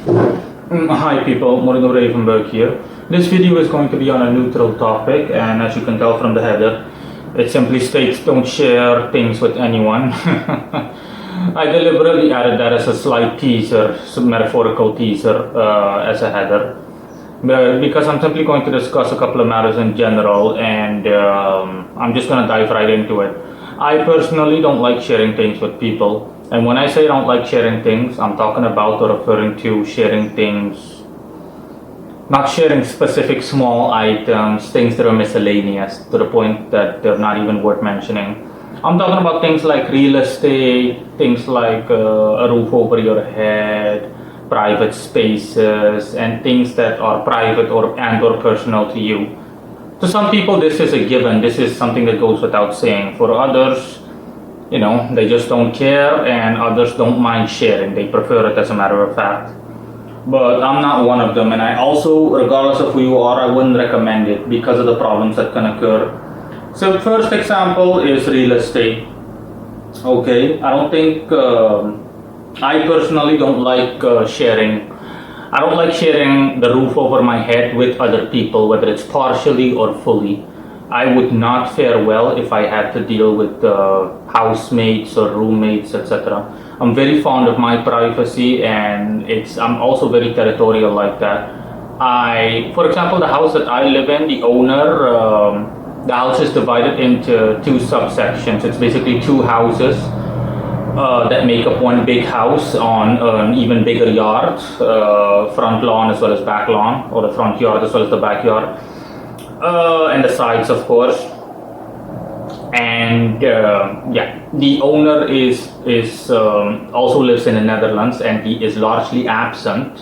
Hi people, Morino Ravenberg here. This video is going to be on a neutral topic, and as you can tell from the header, it simply states don't share things with anyone. I deliberately added that as a slight teaser, some metaphorical teaser as a header, because I'm simply going to discuss a couple of matters in general, and I'm just going to dive right into it. I personally don't like sharing things with people. And when I say I don't like sharing things, I'm talking about or referring to sharing things, not sharing specific small items, things that are miscellaneous to the point that they're not even worth mentioning. I'm talking about things like real estate, things like a roof over your head, private spaces, and things that are private or personal to you. To some people, this is a given. This is something that goes without saying. For others, they just don't care, and others don't mind sharing. They prefer it, as a matter of fact. But I'm not one of them, and I also, regardless of who you are, I wouldn't recommend it because of the problems that can occur. So first example is real estate. Okay, I don't think, I personally don't like sharing. I don't like sharing the roof over my head with other people, whether it's partially or fully. I would not fare well if I had to deal with housemates or roommates, etc. I'm very fond of my privacy, and I'm also very territorial like that. For example, the house that I live in, the owner, the house is divided into two subsections. It's basically two houses that make up one big house on an even bigger yard, front lawn as well as back lawn, or the front yard as well as the backyard. And the sides, of course. And the owner is also lives in the Netherlands, and he is largely absent.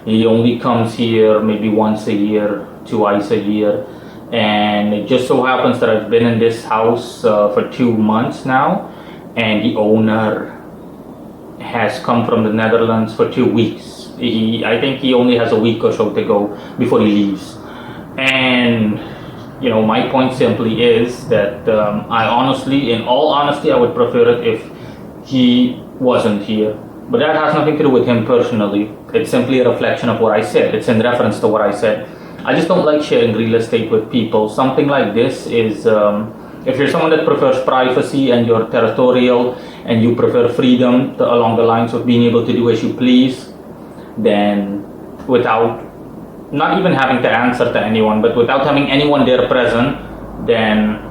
He only comes here maybe once a year, twice a year, and it just so happens that I've been in this house for 2 months now, and the owner has come from the Netherlands for 2 weeks. I think he only has a week or so to go before he leaves. And my point simply is that in all honesty, I would prefer it if he wasn't here. But that has nothing to do with him personally. It's simply a reflection of what I said. It's in reference to what I said. I just don't like sharing real estate with people. Something like this is, if you're someone that prefers privacy and you're territorial and you prefer freedom along the lines of being able to do as you please, then without not even having to answer to anyone, but without having anyone there present, then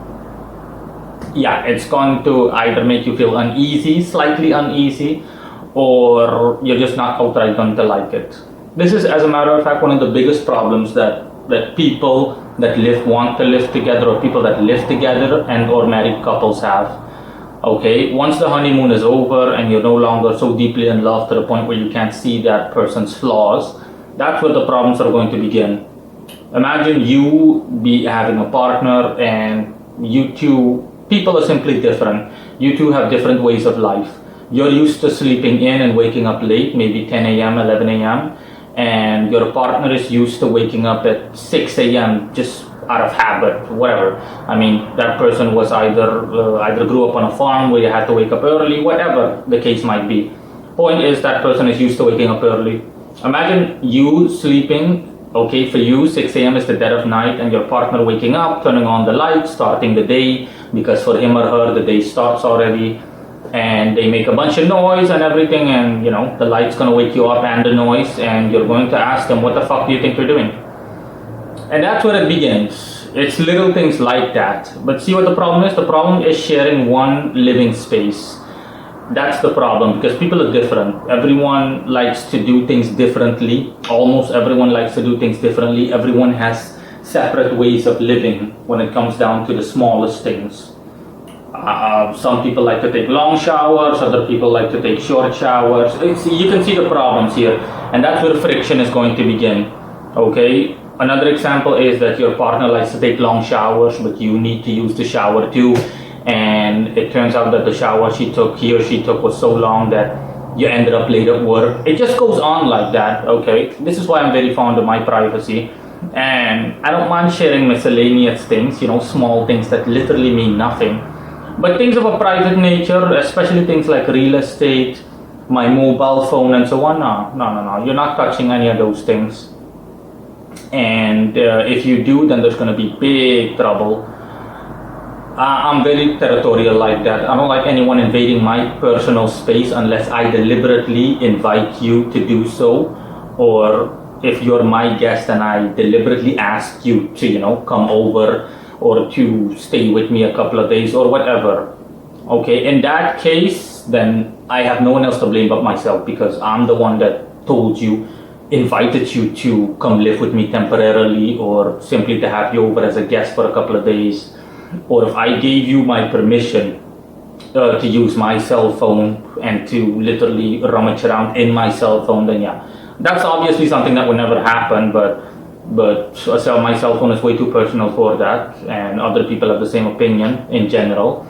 it's going to either make you feel uneasy, slightly uneasy, or you're just not outright going to like it. This is, as a matter of fact, one of the biggest problems that people that want to live together, or people that live together and or married couples have. Okay, once the honeymoon is over and you're no longer so deeply in love to the point where you can't see that person's flaws, that's where the problems are going to begin. Imagine you be having a partner, and you two, people are simply different. You two have different ways of life. You're used to sleeping in and waking up late, maybe 10 a.m., 11 a.m., and your partner is used to waking up at 6 a.m. just out of habit, whatever. I mean, that person was either grew up on a farm where you had to wake up early, whatever the case might be. Point is, that person is used to waking up early. Imagine you sleeping, okay, for you 6 a.m. is the dead of night, and your partner waking up, turning on the lights, starting the day, because for him or her the day starts already, and they make a bunch of noise and everything, and the light's gonna wake you up and the noise, and you're going to ask them, what the fuck do you think you're doing? And that's where it begins. It's little things like that. But see what the problem is? The problem is sharing one living space. That's the problem, because people are different. Everyone likes to do things differently. Almost everyone likes to do things differently. Everyone has separate ways of living when it comes down to the smallest things. Some people like to take long showers, other people like to take short showers. You can see the problems here, and that's where friction is going to begin. Okay? Another example is that your partner likes to take long showers, but you need to use the shower too. And it turns out that the shower he or she took was so long that you ended up late at work. It just goes on like that, okay? This is why I'm very fond of my privacy. And I don't mind sharing miscellaneous things, small things that literally mean nothing. But things of a private nature, especially things like real estate, my mobile phone and so on. No, no, no, no. You're not touching any of those things. And if you do, then there's going to be big trouble. I'm very territorial like that. I don't like anyone invading my personal space unless I deliberately invite you to do so, or if you're my guest and I deliberately ask you to, come over or to stay with me a couple of days or whatever. Okay, in that case, then I have no one else to blame but myself, because I'm the one that told you, invited you to come live with me temporarily, or simply to have you over as a guest for a couple of days. Or if I gave you my permission to use my cell phone and to literally rummage around in my cell phone, then yeah, that's obviously something that would never happen. But my cell phone is way too personal for that, and other people have the same opinion in general.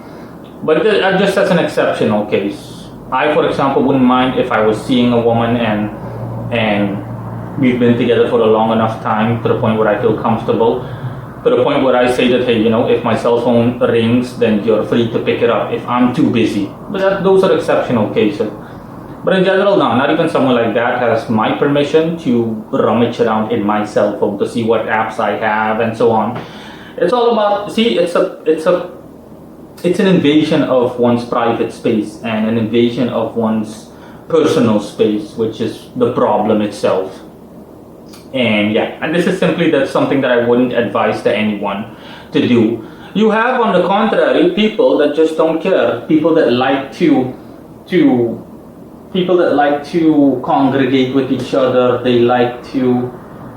But just as an exceptional case, I, for example, wouldn't mind if I was seeing a woman and we've been together for a long enough time to the point where I feel comfortable, to the point where I say that, hey, if my cell phone rings, then you're free to pick it up if I'm too busy. But those are exceptional cases. But in general, no, not even someone like that has my permission to rummage around in my cell phone to see what apps I have and so on. It's all about, see, it's an invasion of one's private space and an invasion of one's personal space, which is the problem itself. And yeah, and this is simply something that I wouldn't advise to anyone to do. You have, on the contrary, people that just don't care. People that like to congregate with each other. They like to.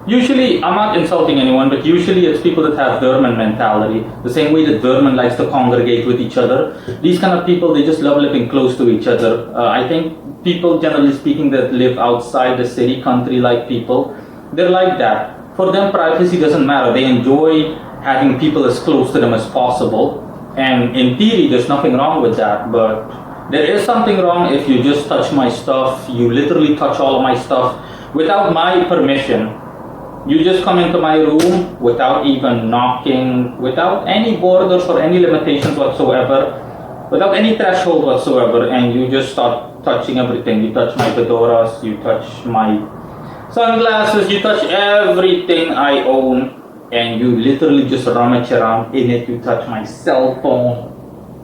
Usually, I'm not insulting anyone, but usually it's people that have vermin mentality. The same way that vermin likes to congregate with each other. These kind of people, they just love living close to each other. I think people, generally speaking, that live outside the city, country-like people, they're like that. For them, privacy doesn't matter. They enjoy having people as close to them as possible. And in theory, there's nothing wrong with that. But there is something wrong if you just touch my stuff. You literally touch all of my stuff without my permission. You just come into my room without even knocking, without any borders or any limitations whatsoever, without any threshold whatsoever, and you just start touching everything. You touch my fedoras, you touch my sunglasses, you touch everything I own, and you literally just rummage around in it. You touch my cell phone.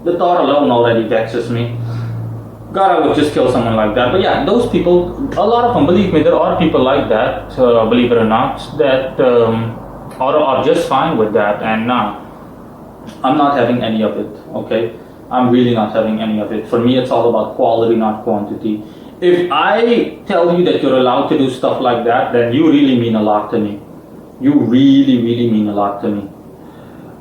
The thought alone already vexes me. God, I would just kill someone like that. But yeah, those people, a lot of them, believe me, there are people like that, believe it or not, that are just fine with that. And nah, I'm not having any of it, okay? I'm really not having any of it. For me, it's all about quality, not quantity. If I tell you that you're allowed to do stuff like that, then you really mean a lot to me. You really, really mean a lot to me.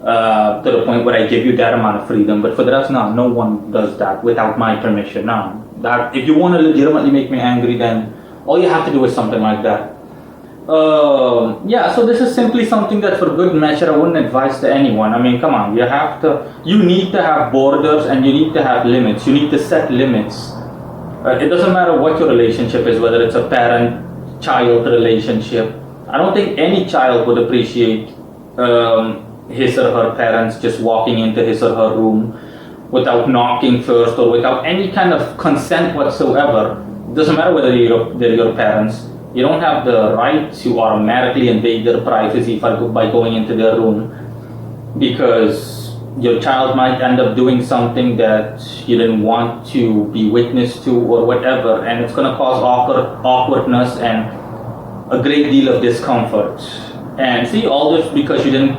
To the point where I give you that amount of freedom. But for the rest, no one does that without my permission. No, that if you want to legitimately make me angry, then all you have to do is something like that. Yeah, so this is simply something that, for good measure, I wouldn't advise to anyone. I mean, come on, you need to have borders and you need to have limits. You need to set limits. It doesn't matter what your relationship is, whether it's a parent-child relationship. I don't think any child would appreciate his or her parents just walking into his or her room without knocking first or without any kind of consent whatsoever. It doesn't matter whether they're your parents. You don't have the right to automatically invade their privacy by going into their room, because your child might end up doing something that you didn't want to be witness to or whatever, and it's going to cause awkwardness and a great deal of discomfort. And see, all this because you didn't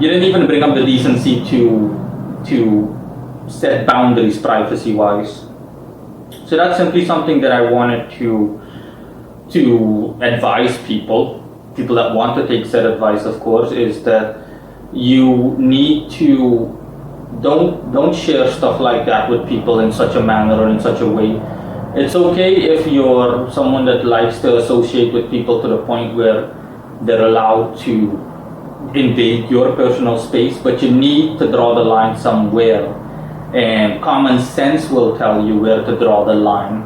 even bring up the decency to set boundaries privacy wise. So that's simply something that I wanted to advise people that want to take said advice, of course, is that you need to don't share stuff like that with people in such a manner or in such a way. It's okay if you're someone that likes to associate with people to the point where they're allowed to invade your personal space, but you need to draw the line somewhere, and common sense will tell you where to draw the line.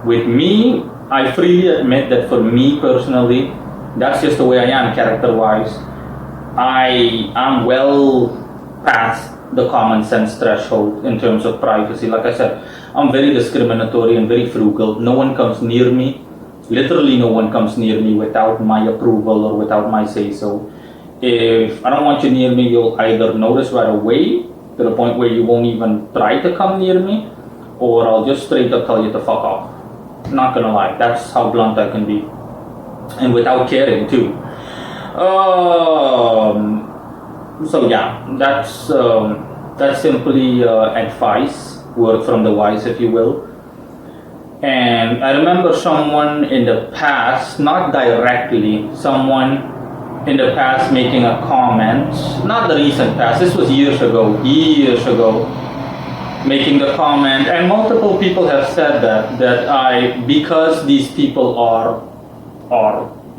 With me, I freely admit that for me personally, that's just the way I am character-wise. I am well past the common sense threshold in terms of privacy. Like I said, I'm very discriminatory and very frugal. No one comes near me. Literally, no one comes near me without my approval or without my say so. If I don't want you near me, you'll either notice right away to the point where you won't even try to come near me, or I'll just straight up tell you to fuck off. Not gonna lie, that's how blunt I can be, and without caring too. So yeah, that's simply advice, word from the wise, if you will. And I remember someone in the past, not directly, someone in the past making a comment, not the recent past, this was years ago, making the comment, and multiple people have said that because these people are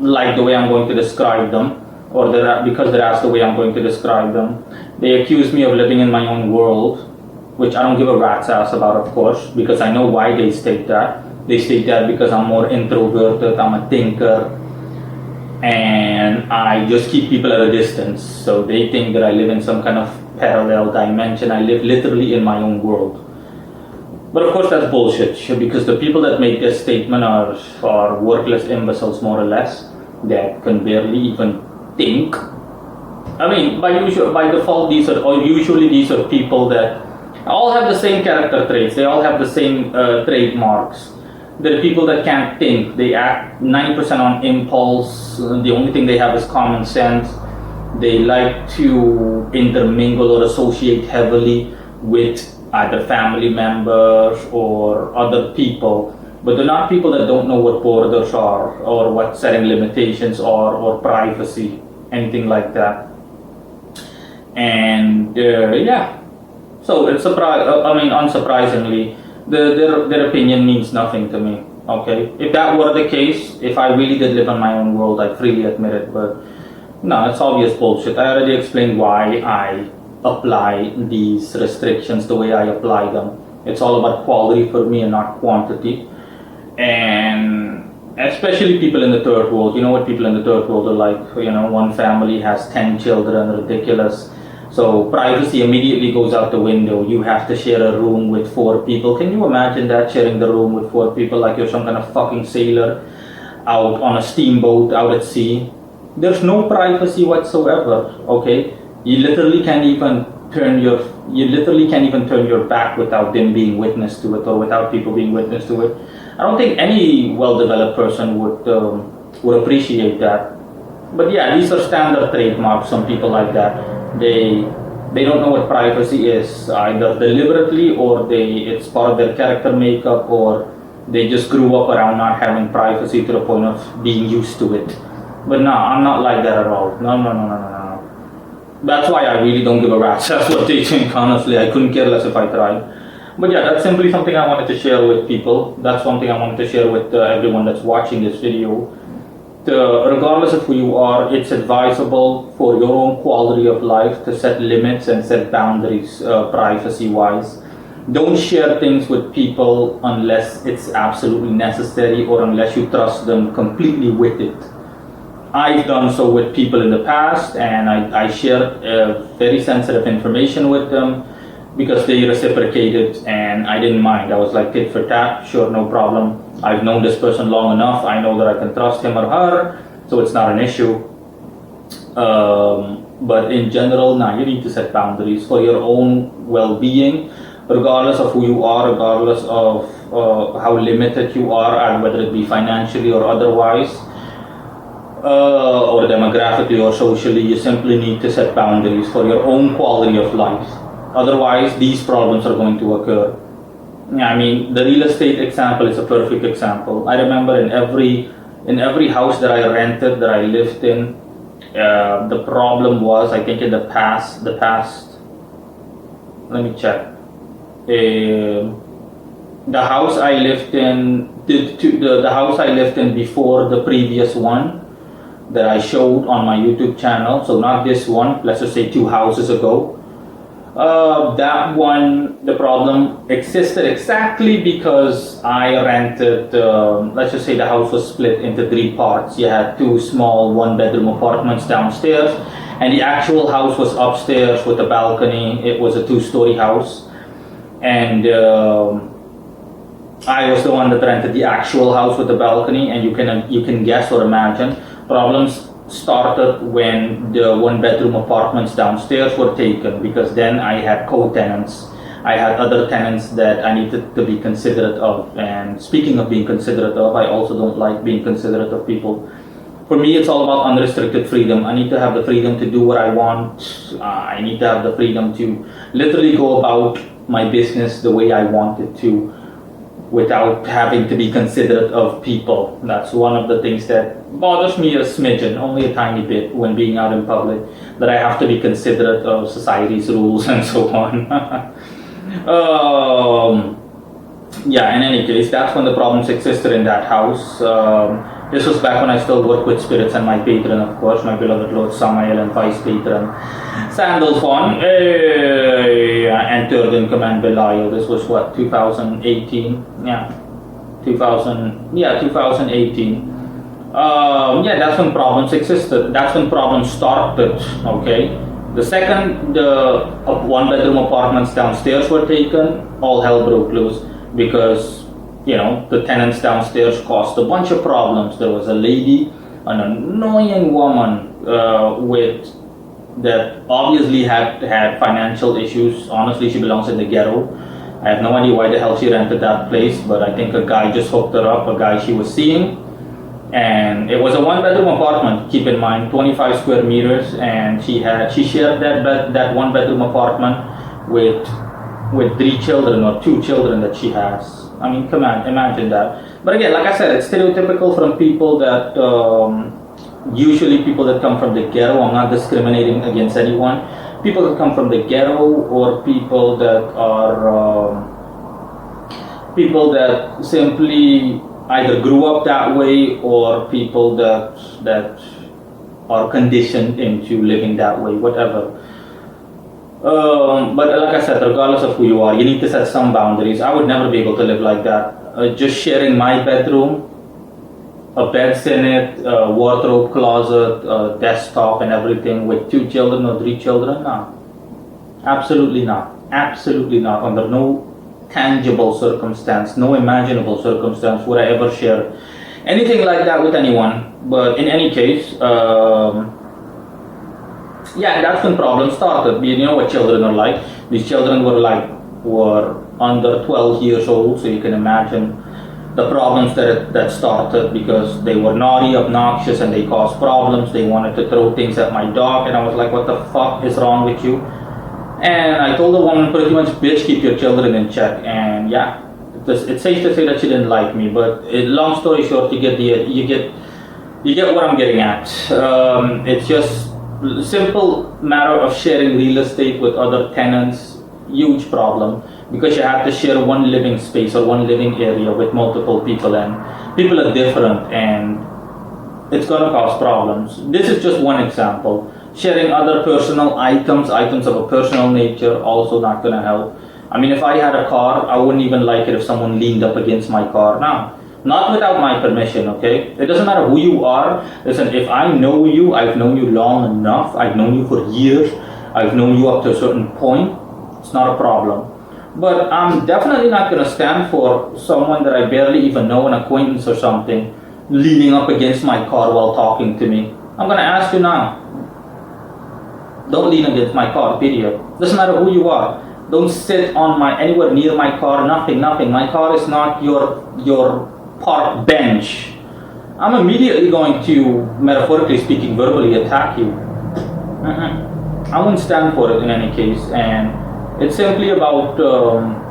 like the way I'm going to describe them, or because they're asked the way I'm going to describe them, they accuse me of living in my own world, which I don't give a rat's ass about, of course, because I know why they state that. They state that because I'm more introverted, I'm a thinker, and I just keep people at a distance. So they think that I live in some kind of parallel dimension. I live literally in my own world. But of course that's bullshit, because the people that make this statement are worthless imbeciles, more or less, that can barely even think. I mean, by default, these are people that all have the same character traits. They all have the same trademarks. They're people that can't think. They act 90% on impulse. The only thing they have is common sense. They like to intermingle or associate heavily with either family members or other people. But they're not people that don't know what borders are, or what setting limitations are, or privacy, anything like that. And yeah, so it's unsurprisingly, their opinion means nothing to me. Okay, if that were the case, if I really did live in my own world, I'd freely admit it. But no, it's obvious bullshit. I already explained why I apply these restrictions the way I apply them. It's all about quality for me and not quantity. And especially people in the third world, you know what people in the third world are like. One family has 10 children, ridiculous. So privacy immediately goes out the window. You have to share a room with 4 people. Can you imagine that, sharing the room with 4 people like you're some kind of fucking sailor out on a steamboat out at sea? There's no privacy whatsoever, okay? You literally can't even turn your back without them being witness to it, or without people being witness to it. I don't think any well-developed person would appreciate that. But yeah, these are standard trademarks. Some people like that. They don't know what privacy is, either deliberately, or it's part of their character makeup, or they just grew up around not having privacy to the point of being used to it. But no, I'm not like that at all. No. That's why I really don't give a rat's ass what they think, honestly. I couldn't care less if I tried. But yeah, that's simply something I wanted to share with people. That's something I wanted to share with everyone that's watching this video. Regardless of who you are, it's advisable for your own quality of life to set limits and set boundaries, privacy-wise. Don't share things with people unless it's absolutely necessary, or unless you trust them completely with it. I've done so with people in the past, and I shared very sensitive information with them because they reciprocated, and I didn't mind. I was like, tit for tat, sure, no problem. I've known this person long enough. I know that I can trust him or her, so it's not an issue. But in general, you need to set boundaries for your own well-being, regardless of who you are, regardless of how limited you are, whether it be financially or otherwise, or demographically or socially. You simply need to set boundaries for your own quality of life. Otherwise, these problems are going to occur. I mean, the real estate example is a perfect example. I remember in every house that I rented, that I lived in, the problem was, I think in the past, let me check. The house I lived in, the house I lived in before the previous one that I showed on my YouTube channel, so not this one, let's just say 2 houses ago. That one, the problem existed exactly because I rented, let's just say the house was split into 3 parts. You had 2 small 1-bedroom apartments downstairs, and the actual house was upstairs with a balcony. It was a 2-story house, and I was the one that rented the actual house with the balcony, and you can guess or imagine problems started when the one bedroom apartments downstairs were taken, because then I had co-tenants. I had other tenants that I needed to be considerate of. And speaking of being considerate of, I also don't like being considerate of people. For me, it's all about unrestricted freedom. I need to have the freedom to do what I want. I need to have the freedom to literally go about my business the way I want it to, without having to be considerate of people. That's one of the things that bothers me a smidgen, only a tiny bit, when being out in public, that I have to be considerate of society's rules and so on. Yeah, in any case, that's when the problems existed in that house. This was back when I still worked with spirits, and my patron, of course, my beloved Lord Samael, and vice patron Sandalphon, and third in command Belial. This was what, 2018? Yeah, 2018. Yeah, that's when problems existed. That's when problems started. Okay. The second the one bedroom apartments downstairs were taken, all hell broke loose, because the tenants downstairs caused a bunch of problems. There was a lady, an annoying woman, with that obviously had financial issues. Honestly, she belongs in the ghetto. I have no idea why the hell she rented that place, but I think a guy just hooked her up, a guy she was seeing. And it was a one bedroom apartment, keep in mind, 25 square meters, and she shared that one bedroom apartment with 3 children or 2 children that she has. I mean, come on, imagine that. But again, like I said, it's stereotypical from people that usually people that come from the ghetto. I'm not discriminating against anyone. People that come from the ghetto, or people that are people that simply either grew up that way, or people that are conditioned into living that way, whatever. But like I said, regardless of who you are, you need to set some boundaries. I would never be able to live like that. Just sharing my bedroom, a bed's in it, a wardrobe closet, a desktop and everything with 2 children or 3 children, no. Absolutely not. Absolutely not. Under no tangible circumstance, no imaginable circumstance would I ever share anything like that with anyone. But in any case, yeah, that's when problems started. You know what children are like. These children were under 12 years old, so you can imagine the problems that started, because they were naughty, obnoxious, and they caused problems. They wanted to throw things at my dog, and I was like, what the fuck is wrong with you? And I told the woman pretty much, bitch, keep your children in check. And yeah, it's safe to say that she didn't like me. But long story short, you get what I'm getting at. It's just simple matter of sharing real estate with other tenants. Huge problem, because you have to share one living space or one living area with multiple people, and people are different, and it's gonna cause problems. This is just one example. Sharing other personal items of a personal nature, also not gonna help. I mean, if I had a car, I wouldn't even like it if someone leaned up against my car. Now, not without my permission, okay? It doesn't matter who you are. Listen, if I know you, I've known you long enough, I've known you for years, I've known you up to a certain point, it's not a problem. But I'm definitely not gonna stand for someone that I barely even know, an acquaintance or something, leaning up against my car while talking to me. I'm gonna ask you now. Don't lean against my car, period. Doesn't matter who you are. Don't sit on anywhere near my car, nothing. My car is not your park bench. I'm immediately going to, metaphorically speaking, verbally attack you. I won't stand for it in any case, and it's simply about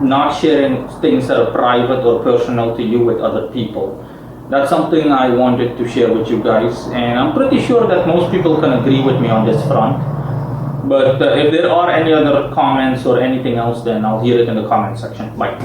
not sharing things that are private or personal to you with other people. That's something I wanted to share with you guys, and I'm pretty sure that most people can agree with me on this front. But if there are any other comments or anything else, then I'll hear it in the comment section. Bye.